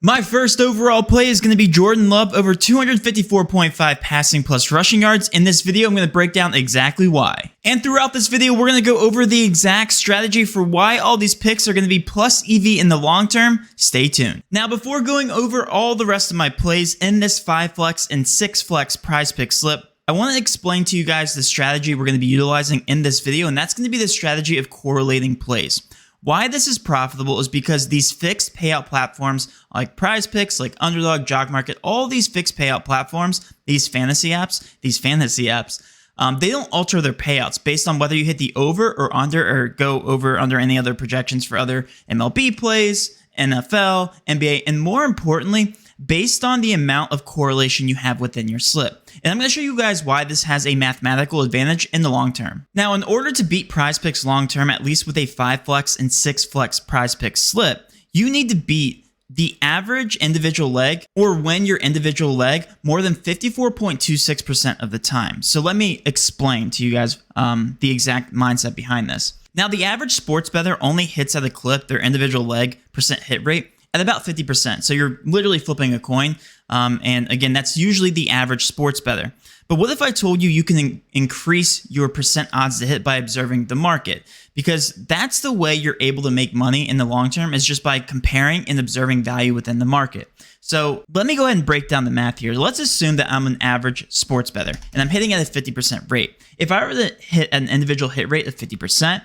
My first overall play is going to be Jordan Love over 254.5 passing plus rushing yards. In this video, I'm going to break down exactly why. And throughout this video, we're going to go over the exact strategy for why all these picks are going to be plus EV in the long term. Stay tuned. Now, before going over all the rest of my plays in this 5 flex and 6 flex prize pick slip, I want to explain to you guys the strategy we're going to be utilizing in this video, and that's going to be the strategy of correlating plays. Why this is profitable is because these fixed payout platforms like PrizePicks, like Underdog, Jock Market, all these fixed payout platforms, these fantasy apps, they don't alter their payouts based on whether you hit the over or under or go over under any other projections for other MLB plays, NFL, NBA, and more importantly, based on the amount of correlation you have within your slip. And I'm going to show you guys why this has a mathematical advantage in the long term. Now, in order to beat PrizePicks long term, at least with a 5 flex and 6 flex PrizePicks slip, you need to beat the average individual leg or win your individual leg more than 54.26% of the time. So let me explain to you guys the exact mindset behind this. Now, the average sports bettor only hits at a clip their individual leg percent hit rate at about 50%. So you're literally flipping a coin. And again, that's usually the average sports bettor. But what if I told you you can increase your percent odds to hit by observing the market? Because that's the way you're able to make money in the long term, is just by comparing and observing value within the market. So let me go ahead and break down the math here. Let's assume that I'm an average sports bettor and I'm hitting at a 50% rate. If I were to hit an individual hit rate of 50%,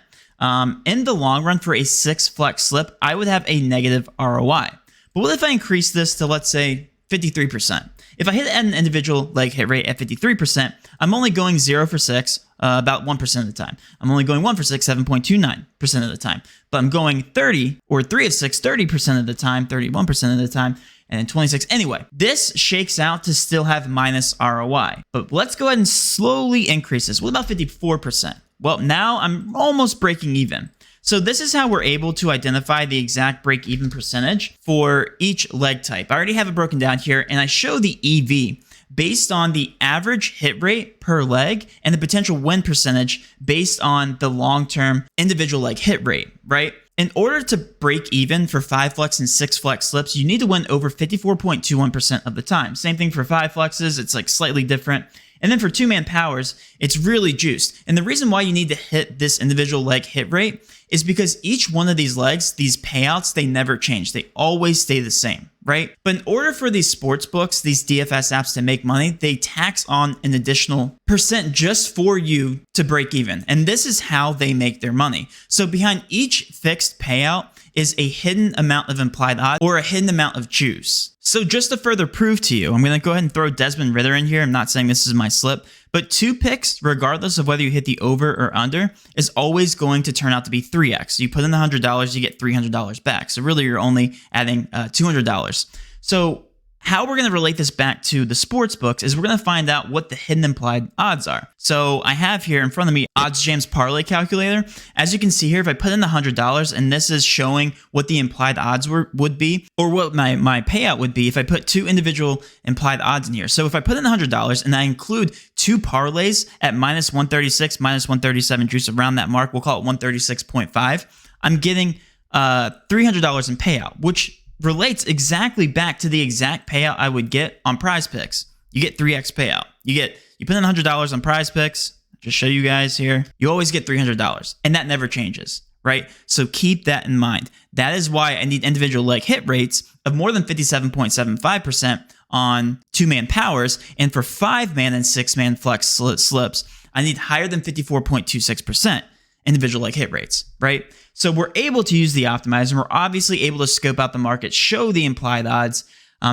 in the long run for a 6 flex slip, I would have a negative ROI. But what if I increase this to, let's say, 53%? If I hit an individual leg hit rate at 53%, I'm only going 0 for 6 about 1% of the time. I'm only going 1 for 6, 7.29% of the time. But I'm going 30 or 3 of 6, 30% of the time, 31% of the time, and then 26. Anyway, this shakes out to still have minus ROI. But let's go ahead and slowly increase this. What about 54%? Well, now I'm almost breaking even. So this is how we're able to identify the exact break-even percentage for each leg type. I already have it broken down here, and I show the EV based on the average hit rate per leg and the potential win percentage based on the long-term individual leg hit rate, right? In order to break even for 5 flex and 6 flex slips, you need to win over 54.21% of the time. Same thing for 5 flexes, it's like slightly different. And then for 2-man powers, it's really juiced. And the reason why you need to hit this individual leg hit rate is because each one of these legs, these payouts, they never change. They always stay the same, right? But in order for these sports books, these DFS apps to make money, they tax on an additional percent just for you to break even. And this is how they make their money. So behind each fixed payout is a hidden amount of implied odds or a hidden amount of juice. So just to further prove to you, I'm going to go ahead and throw Desmond Ridder in here. I'm not saying this is my slip, but 2 picks, regardless of whether you hit the over or under, is always going to turn out to be 3x. So you put in the $100, you get $300 back. So really, you're only adding $200. So how we're going to relate this back to the sports books is we're going to find out what the hidden implied odds are. So I have here in front of me OddsJam's parlay calculator. As you can see here, if I put in the $100 and this is showing what the implied odds would be, or what my payout would be if I put 2 individual implied odds in here. So if I put in the $100 and I include 2 parlays at minus 136, minus 137 juice around that mark, we'll call it 136.5, I'm getting $300 in payout, which relates exactly back to the exact payout I would get on PrizePicks. You get 3x payout. You put in $100 on PrizePicks. Just show you guys here. You always get $300, and that never changes, right? So keep that in mind. That is why I need individual leg hit rates of more than 57.75% on 2-man powers, and for 5-man and 6-man flex slips, I need higher than 54.26% individual leg hit rates, right? So we're able to use the optimizer, and we're obviously able to scope out the market, show the implied odds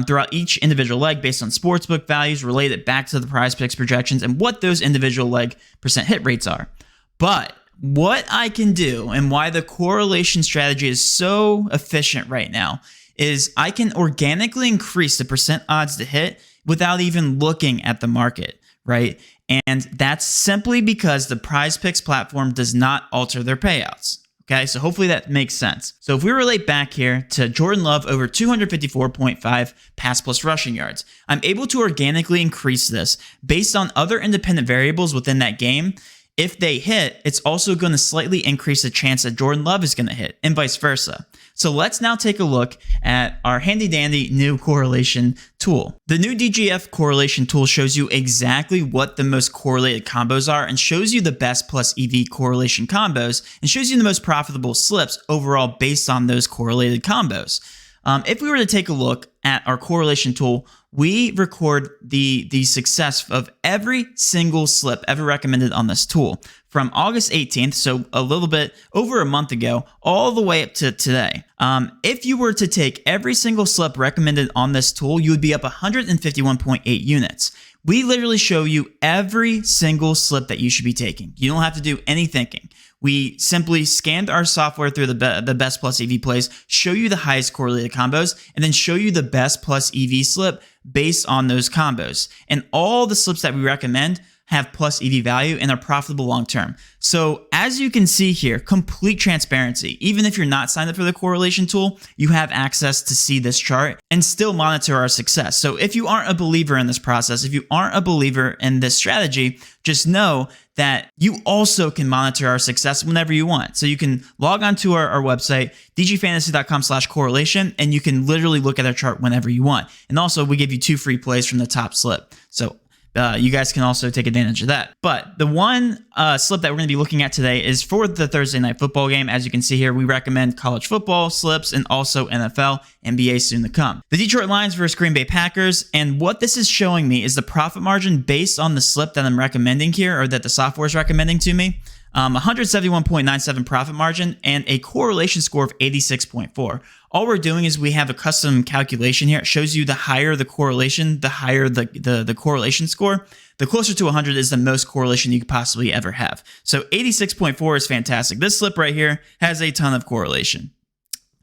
throughout each individual leg based on sportsbook values, relate it back to the PrizePicks projections and what those individual leg percent hit rates are. But what I can do, and why the correlation strategy is so efficient right now, is I can organically increase the percent odds to hit without even looking at the market, right? And that's simply because the PrizePicks platform does not alter their payouts. Okay, so hopefully that makes sense. So if we relate back here to Jordan Love over 254.5 pass plus rushing yards, I'm able to organically increase this based on other independent variables within that game if they hit, it's also going to slightly increase the chance that Jordan Love is going to hit, and vice versa. So let's now take a look at our handy dandy new correlation tool. The new DGF correlation tool shows you exactly what the most correlated combos are and shows you the best plus EV correlation combos and shows you the most profitable slips overall based on those correlated combos. If we were to take a look at our correlation tool, we record the success of every single slip ever recommended on this tool from August 18th, so a little bit over a month ago, all the way up to today. If you were to take every single slip recommended on this tool, you would be up 151.8 units. We literally show you every single slip that you should be taking. You don't have to do any thinking. We simply scanned our software through the best plus EV plays, show you the highest correlated combos, and then show you the best plus EV slip based on those combos. And all the slips that we recommend have plus EV value and are profitable long term. So as you can see here, complete transparency. Even if you're not signed up for the correlation tool, you have access to see this chart and still monitor our success. So if you aren't a believer in this process, if you aren't a believer in this strategy, just know that you also can monitor our success whenever you want. So you can log on to our website, dgfantasy.com/correlation, and you can literally look at our chart whenever you want. And also we give you 2 free plays from the top slip. So you guys can also take advantage of that. But the one slip that we're going to be looking at today is for the Thursday night football game. As you can see here, we recommend college football slips and also NFL, NBA soon to come. The Detroit Lions versus Green Bay Packers. And what this is showing me is the profit margin based on the slip that I'm recommending here, or that the software is recommending to me. 171.97 profit margin and a correlation score of 86.4. All we're doing is we have a custom calculation here. It shows you the higher the correlation, the higher the correlation score. The closer to 100 is the most correlation you could possibly ever have. So 86.4 is fantastic. This slip right here has a ton of correlation.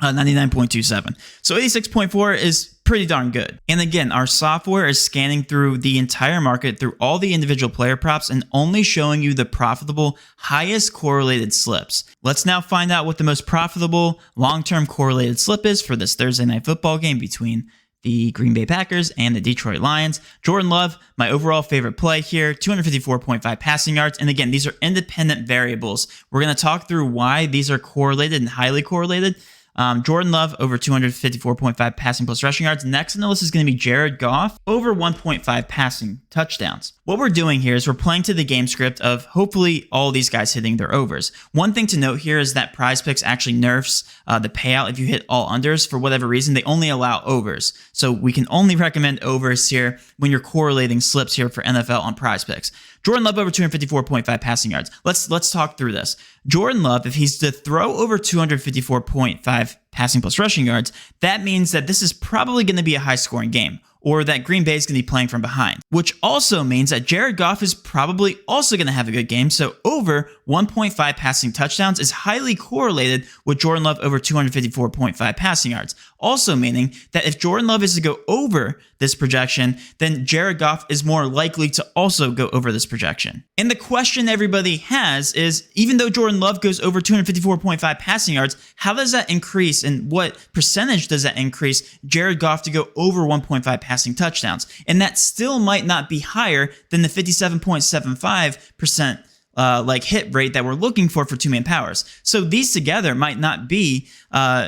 99.27. So 86.4 is pretty darn good. And again, our software is scanning through the entire market, through all the individual player props, and only showing you the profitable, highest correlated slips. Let's now find out what the most profitable long-term correlated slip is for this Thursday night football game between the Green Bay Packers and the Detroit Lions. Jordan Love, my overall favorite play here, 254.5 passing yards. And again, these are independent variables. We're going to talk through why these are correlated and highly correlated. Jordan Love over 254.5 passing plus rushing yards. Next on the list is going to be Jared Goff over 1.5 passing touchdowns. What we're doing here is we're playing to the game script of hopefully all these guys hitting their overs. One thing to note here is that PrizePicks actually nerfs the payout if you hit all unders. For whatever reason, they only allow overs. So we can only recommend overs here when you're correlating slips here for NFL on PrizePicks. Jordan Love over 254.5 passing yards. Let's talk through this. Jordan Love, if he's to throw over 254.5 passing plus rushing yards, that means that this is probably going to be a high-scoring game, or that Green Bay is going to be playing from behind, which also means that Jared Goff is probably also going to have a good game. So over 1.5 passing touchdowns is highly correlated with Jordan Love over 254.5 passing yards. Also meaning that if Jordan Love is to go over this projection, then Jared Goff is more likely to also go over this projection. And the question everybody has is, even though Jordan Love goes over 254.5 passing yards, how does that increase and what percentage does that increase Jared Goff to go over 1.5 passing touchdowns? And that still might not be higher than the 57.75% hit rate that we're looking for two-man powers. So these together might not be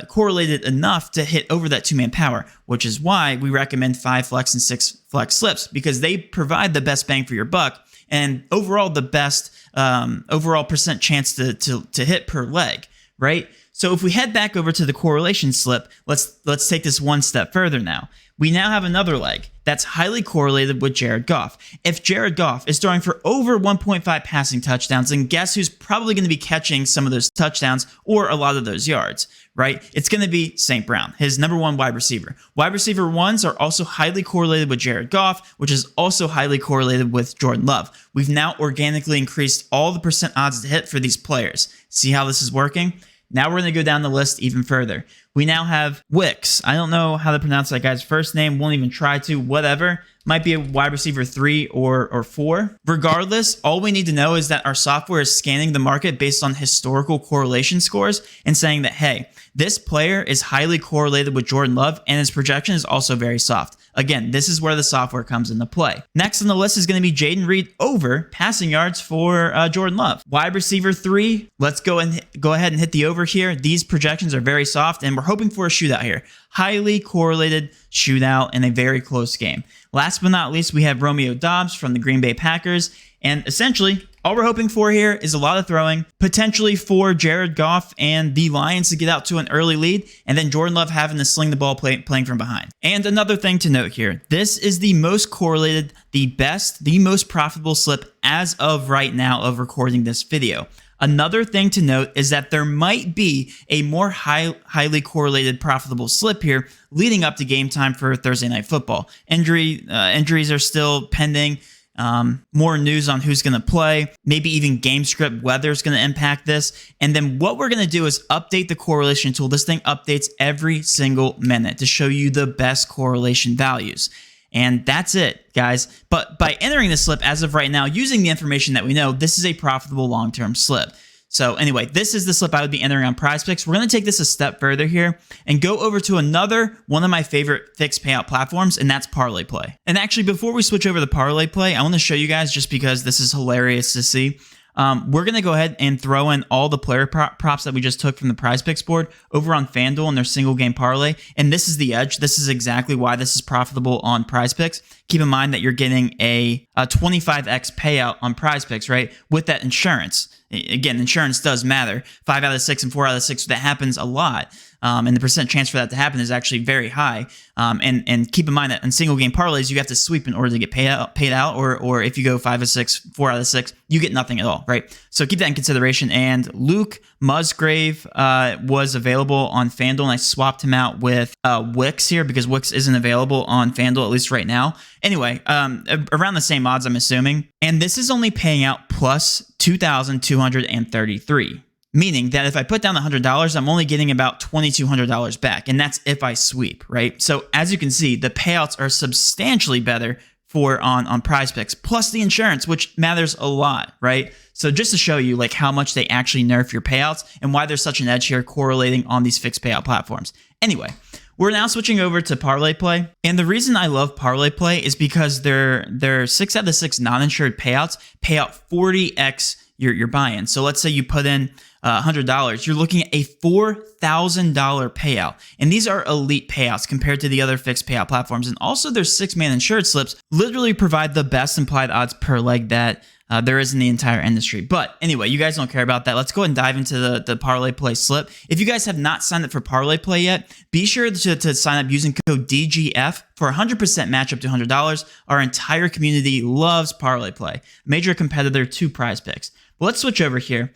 correlated enough to hit over that two-man power, which is why we recommend 5 flex and 6 flex slips, because they provide the best bang for your buck and overall the best overall percent chance to hit per leg, right? So if we head back over to the correlation slip, let's take this one step further now. We now have another leg that's highly correlated with Jared Goff. If Jared Goff is throwing for over 1.5 passing touchdowns, then guess who's probably going to be catching some of those touchdowns or a lot of those yards, right? It's going to be St. Brown, his number 1 wide receiver. Wide receiver ones are also highly correlated with Jared Goff, which is also highly correlated with Jordan Love. We've now organically increased all the percent odds to hit for these players. See how this is working? Now we're going to go down the list even further. We now have Wicks. I don't know how to pronounce that guy's first name. Won't even try to. Whatever. Might be a wide receiver 3 or 4. Regardless, all we need to know is that our software is scanning the market based on historical correlation scores and saying that, hey, this player is highly correlated with Jordan Love and his projection is also very soft. Again, this is where the software comes into play. Next on the list is going to be Jaden Reed over passing yards for Jordan Love. Wide receiver 3, let's go ahead and hit the over here. These projections are very soft, and we're hoping for a shootout here. Highly correlated shootout in a very close game. Last but not least, we have Romeo Doubs from the Green Bay Packers, and essentially, all we're hoping for here is a lot of throwing, potentially for Jared Goff and the Lions to get out to an early lead, and then Jordan Love having to sling the ball playing from behind. And another thing to note here, this is the most correlated, the best, the most profitable slip as of right now of recording this video. Another thing to note is that there might be a more highly correlated profitable slip here leading up to game time for Thursday Night Football. Injuries are still pending. More news on who's going to play, maybe even game script weather is going to impact this. And then what we're going to do is update the correlation tool. This thing updates every single minute to show you the best correlation values. And that's it, guys. But by entering the slip as of right now, using the information that we know, this is a profitable long-term slip. So anyway, this is the slip I would be entering on PrizePicks. We're going to take this a step further here and go over to another one of my favorite fixed payout platforms, and that's ParlayPlay. And actually, before we switch over to ParlayPlay, I want to show you guys, just because this is hilarious to see. We're going to go ahead and throw in all the player props that we just took from the PrizePicks board over on FanDuel and their single game parlay. And this is the edge. This is exactly why this is profitable on PrizePicks. Keep in mind that you're getting a 25x payout on PrizePicks, right? With that insurance. Again, insurance does matter. 5 out of 6 and 4 out of 6, that happens a lot. And the percent chance for that to happen is actually very high. And keep in mind that in single game parlays, you have to sweep in order to get paid out, or if you go 5 out of 6, 4 out of 6, you get nothing at all, right? So keep that in consideration. And Luke Musgrave was available on FanDuel, and I swapped him out with Wix here because Wix isn't available on FanDuel, at least right now. Anyway, around the same odds, I'm assuming. And this is only paying out plus 2,233. Meaning that if I put down $100, I'm only getting about $2,200 back. And that's if I sweep, right? So as you can see, the payouts are substantially better on PrizePicks, plus the insurance, which matters a lot, right? So just to show you like how much they actually nerf your payouts and why there's such an edge here correlating on these fixed payout platforms. Anyway, we're now switching over to ParlayPlay. And the reason I love ParlayPlay is because their 6 out of 6 non-insured payouts pay out 40x your buy-in. So let's say you put in $100, you're looking at a $4,000 payout. And these are elite payouts compared to the other fixed payout platforms. And also their 6-man insured slips literally provide the best implied odds per leg that there is in the entire industry. But anyway, you guys don't care about that. Let's go ahead and dive into the ParlayPlay slip. If you guys have not signed up for ParlayPlay yet, be sure to sign up using code DGF for 100% match up to $100. Our entire community loves ParlayPlay, major competitor to PrizePicks. But let's switch over here.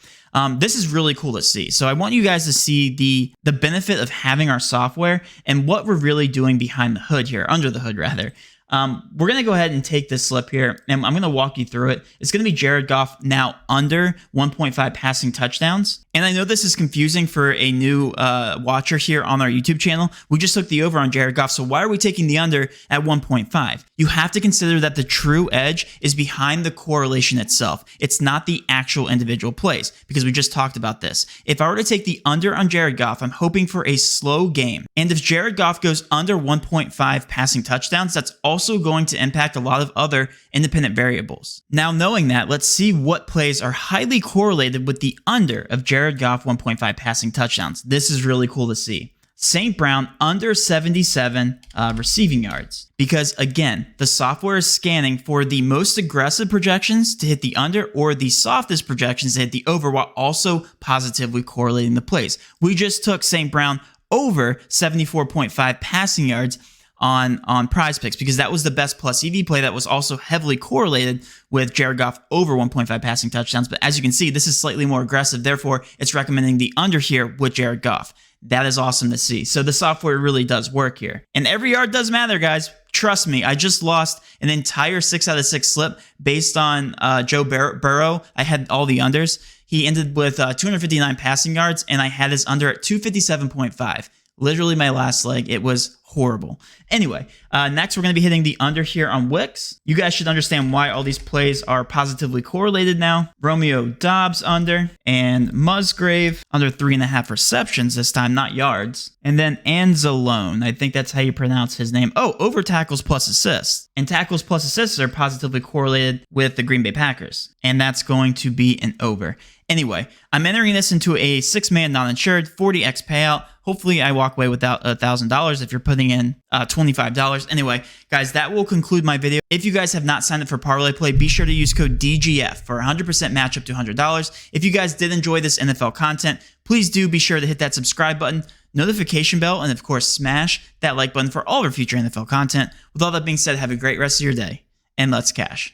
This is really cool to see. So I want you guys to see the benefit of having our software and what we're really doing behind the hood here, under the hood rather. We're going to go ahead and take this slip here, and I'm going to walk you through it. It's going to be Jared Goff now under 1.5 passing touchdowns. And I know this is confusing for a new watcher here on our YouTube channel. We just took the over on Jared Goff, so why are we taking the under at 1.5? You have to consider that the true edge is behind the correlation itself. It's not the actual individual plays, because we just talked about this. If I were to take the under on Jared Goff, I'm hoping for a slow game. And if Jared Goff goes under 1.5 passing touchdowns, that's also going to impact a lot of other independent variables. Now, knowing that, let's see what plays are highly correlated with the under of Jared Goff 1.5 passing touchdowns. This is really cool to see. St. Brown under 77 receiving yards. Because again, the software is scanning for the most aggressive projections to hit the under or the softest projections to hit the over, while also positively correlating the plays. We just took St. Brown over 74.5 passing yards on PrizePicks because that was the best plus EV play that was also heavily correlated with Jared Goff over 1.5 passing touchdowns. But as you can see, this is slightly more aggressive. Therefore, it's recommending the under here with Jared Goff. That is awesome to see. So the software really does work here. And every yard does matter, guys. Trust me, I just lost an entire 6 out of 6 slip based on Joe Burrow. I had all the unders. He ended with 259 passing yards, and I had his under at 257.5. Literally my last leg. It was horrible. Anyway, next we're going to be hitting the under here on Wicks. You guys should understand why all these plays are positively correlated now. Romeo Dobbs under, and Musgrave under 3.5 receptions this time, not yards. And then Anzalone, I think that's how you pronounce his name. Oh, over tackles plus assists. And tackles plus assists are positively correlated with the Green Bay Packers. And that's going to be an over. Anyway, I'm entering this into a 6-man non-insured 40x payout. Hopefully I walk away without $1,000 if you're putting in $25. Anyway, guys, that will conclude my video. If you guys have not signed up for ParlayPlay, be sure to use code DGF for 100% match up to $100. If you guys did enjoy this NFL content, please do be sure to hit that subscribe button, notification bell, and of course, smash that like button for all of our future NFL content. With all that being said, have a great rest of your day, and let's cash.